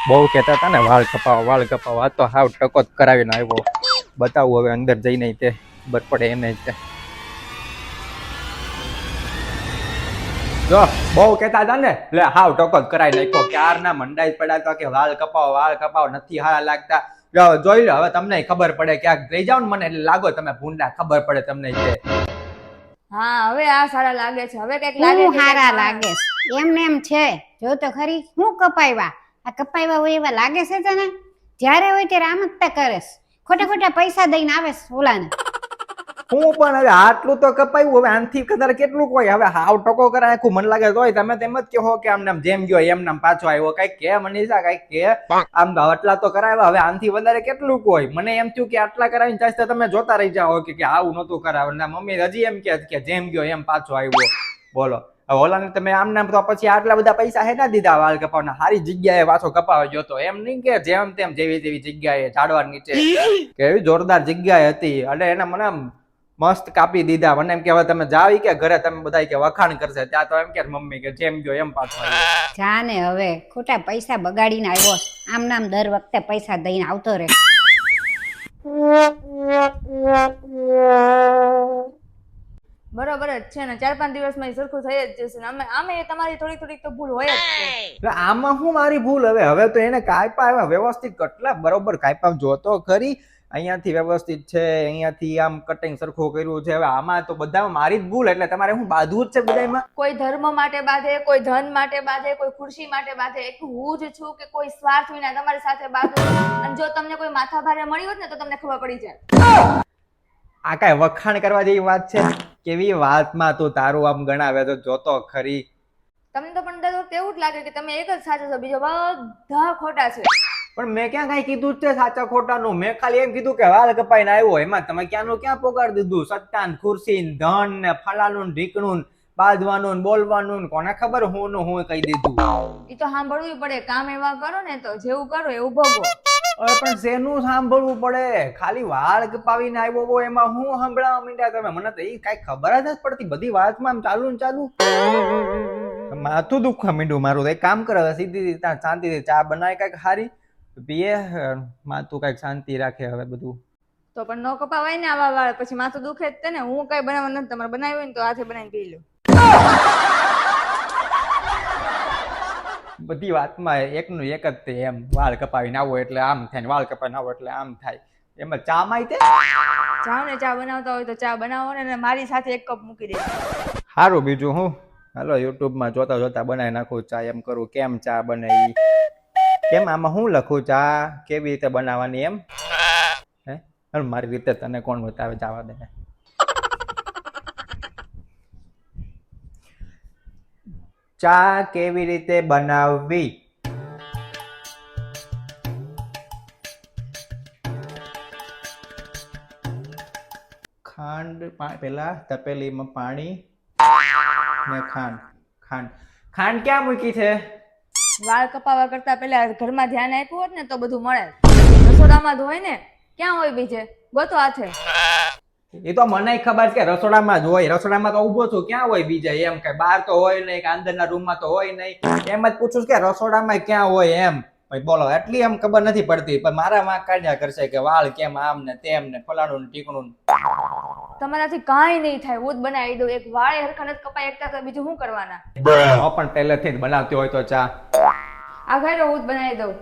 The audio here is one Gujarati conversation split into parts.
બહુ કહેતા હતા ને વાળ કપાવો આ તો હાવ ટકો જ કરાવીને આવ્યો. બતાવું હવે અંદર જઈને તે ખબર પડે એને જ. જો બહુ કહેતા હતા ને એટલે હાવ ટકો જ કરાવી નાખ્યો. ક્યારના મંડાઈ પડ્યા હતા કે વાળ કપાવો નથી હારા લાગતા. જોઈ લો હવે તમને ખબર પડે ક્યાંક લઈ જાવ ને મને એટલે લાગો તમે ભૂંડા ખબર પડે તમને તે. હા હવે આ સારા લાગે છે. હવે કઈક લાગે હું છે હારા લાગે એમને એમ છે. જો તો ખરી હું કપાવ્યા આ કપાવ્યા હોય એવા લાગે છે તને? જ્યારે હોય ત્યારે આમ જ કરેશ. ખોટા ખોટા પૈસા દઈને આવેશ ઓલાને. હું પણ હવે આટલું તો કપાયું હવે આનથી કદાચ કેટલું કોઈ હવે હાવ ટકો કરે આખું મન લાગે તોય તમે તેમ જ કહો કે આમ જેમ ગયો એમ નામ પાછો આવ્યો કઈક કે મનીષા કઈક કે આમ આટલા તો કરાવ્યા હવે આનથી વધારે કેટલું કોઈ મને એમ થયું કે આટલા કરાવીને ચાલશે તમે જોતા રહી જાઓ કે આવું નતું કરાવે ના મમ્મી હજી એમ કે જેમ ગયો એમ પાછો આવ્યો. બોલો હવે ઓલાને તમે આમ નામ તો પછી આટલા બધા પૈસા હેના દીધા વાળ કપાવના સારી જગ્યાએ પાછો કપાવા ગયો તો એમ નહીં કે જેમ તેમ જેવી તેવી જગ્યાએ ઝાડવા નીચે કે એવી જોરદાર જગ્યાએ હતી અને એને મને મસ્ત કાપી દીધા. મને એમ કે હવે તમે જાવ કે ઘરે તમે બધા કે વખાણ કરશે ત્યાં તો એમ કે મમ્મી કે જેમ ગયો એમ પાછો આવ્યો. જા ને હવે ખોટા પૈસા બગાડીને આવ્યો. આમ નામ દર વખતે પૈસા દઈને આવતો રહે. બરોબર જ છે ને 4-5 દિવસમાં સરખું થઈ જ જશે ને આમે તમારી થોડીક તો ભૂલ હોય જ છે. આમાં શું મારી ભૂલ હવે તો એને કાપ્યા વ્યવસ્થિત કેટલા બરોબર કાપ્યા જોતો ખરી અહીંયાથી વ્યવસ્થિત છે અહીંયાથી આમ કટિંગ સરખું કર્યું છે. હવે આમાં તો બધામાં મારી જ ભૂલ એટલે તમારે હું બાંધવું જ છે બધામાં. કોઈ ધર્મ માટે બાંધે, કોઈ ધન માટે બાંધે, કોઈ ખુરશી માટે બાંધે. એક હું જ છું કે કોઈ સ્વાર્થ વિના તમારી સાથે બાંધું. અને જો તમને કોઈ માથા ભારે મળી હોત ને તો તમને ખબર પડી જાય. આ કાંઈ વખાણ કરવા જેવી વાત છે? કેવી વાતમાં તું તારું આમ ગણાવે તો જોતો ખરી. તમને તો પણ દર વખતે એવું જ લાગે કે તમે એક જ સાચા છો, બીજો બધા ખોટા છે. પણ મેં ક્યાં કઈ કીધું છે સાચા ખોટાનું? મેં ખાલી એમ કીધું કે વાળ કપાઈને આવ્યો એમાં તમે ક્યાંનું ક્યાં પોગાડી દીધું? સત્તાન ખુરશી ધન ને ફલાનું ઢીકણું બાંધવાનું બોલવાનું કોને ખબર હું કહી દીધું. એ તો સાંભળવું પડે. કામ એવા કરો ને તો જેવું કરો એવું ભોગવો. પણ શેનું સાંભળવું પડે? ખાલી વાળ કપાવીને આવ્યો હોય એમાં હું સાંભળવા માંડ્યા તમે? મને તો એ કઈ ખબર જ નથી પડતી. બધી વાતમાં આમ ચાલુ માથું દુખવા માંડ્યું મારું. એક કામ કરે સીધી ત્યાં શાંતિથી ચા બનાવી કઈક હારી પીએ માથું કઈક શાંતિ રાખે હવે બધું. તો પણ ન કપાવાય ને આવા વાળ પછી માથું દુખે જ તે ને. હું કઈ બનાવવા નથી. તમારે બનાવ્યું હોય ને તો હાથે બનાવીને પી લો. બધી વાતમાં એકનું એક જ તે એમ વાળ કપાવીને આવો એટલે આમ થાય ને વાળ કપાવીને આવો એટલે આમ થાય. એમાં ચા માં તે જાઓ ને ચા બનાવતા હોય તો ચા બનાવો ને મારી સાથે 1 કપ મૂકી દેજો. સારું બીજું હું હાલો યુટ્યુબમાં જોતા બનાવી નાખું ચા. એમ કરું કેમ ચા બને ઈ કેમ આમાં હું લખું ચા કેવી રીતે બનાવવાની એમ હે મારી રીતે તને કોણ બતાવે? જવા દે. ચા કેવી રીતે બનાવવી? ખાંડ પેલા તપેલીમાં પાણી ને ખાંડ ક્યાં મૂકી છે? વાળ કપાવા કરતા પેલા ઘરમાં ધ્યાન આપ્યું હોત ને તો બધું મળે. રસોડામાં જ હોય ને, ક્યાં હોય બીજે? ગોતો હાથે. એ તો મને ખબર છે કે રસોડામાં જ હોય. રસોડામાં તો ઉભો છું ક્યાં હોય બીજા? એમ કે બહાર તો હોય નહીં કે અંદરના રૂમમાં તો હોય નહીં. એમ જ પૂછું કે રસોડામાં ક્યાં હોય એમ. બોલો એટલી એમ ખબર નથી પડતી. પણ મારા માં કાઢ્યા કરશે કે વાળ કેમ આમ ને તેમ ને ફલાણું ને ટીકણું. તમારાથી કાંઈ નહીં થાય. હું જ બનાવી દઉં. એક વાળે હરખા નથી કપાઈ એકતા તો બીજું શું કરવાના? પણ પહેલેથી જ બનાવતી હોય તો ચા આ ઘરે હું જ બનાવી દઉં.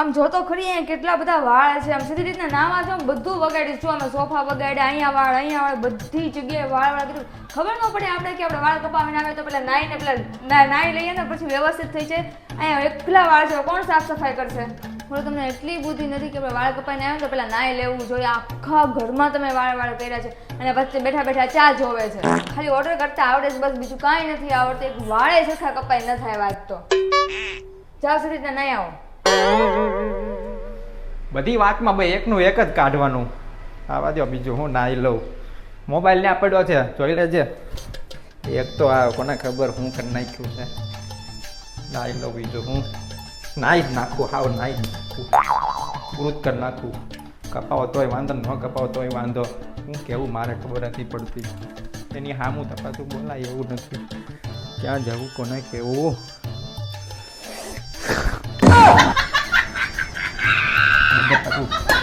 આમ જોતો ખરી અહીંયા કેટલા બધા વાળ છે. આમ સીધી રીતના નાવા જો બધું વગાડી છું. અમે સોફા વગાડ્યા, અહીંયા વાળ બધી જગ્યાએ વાળ કીધું. ખબર ન પડે આપણે કે આપણે વાળ કપાવીને આવે તો પેલા નાઈને પેલા નાઈ લઈએ ને પછી વ્યવસ્થિત થઈ જાય. અહીંયા એકલા વાળ છે, કોણ સાફ સફાઈ કરશે? થોડું તમને એટલી બુદ્ધિ નથી કે આપણે વાળ કપાઈને આવે તો પેલા નાઈ લેવું જોઈએ. આખા ઘરમાં તમે વાળ કર્યા છે અને પછી બેઠા ચા જોવે છે. ખાલી ઓર્ડર કરતા આવડે છે બસ, બીજું કાંઈ નથી આવડતું. એક વાળે સરખા કપાઈ ન થાય વાત તો. જ્યાં સુધી રીતના નહીં આવો. બધી વાતમાં ભાઈ એકનું એક જ કાઢવાનું. આવા દો બીજું હું નાઈ લઉં. મોબાઈલ ને પડ્યો છે જોઈ લેજે. એક તો આ કોને ખબર હું કરી નાખ્યું છે. નાઈ લઉં બીજું હું નાઈ જ નાખું. હાવ નાઈ જ નાખું. પૂરું કરી નાખું. કપાવો તોય વાંધો ન કપાવો તોય વાંધો. હું કેવું મારે ખબર નથી પડતી. એની સામું તપાસું બોલાય એવું નથી. ક્યાં જવું કોને કેવું? ખેતર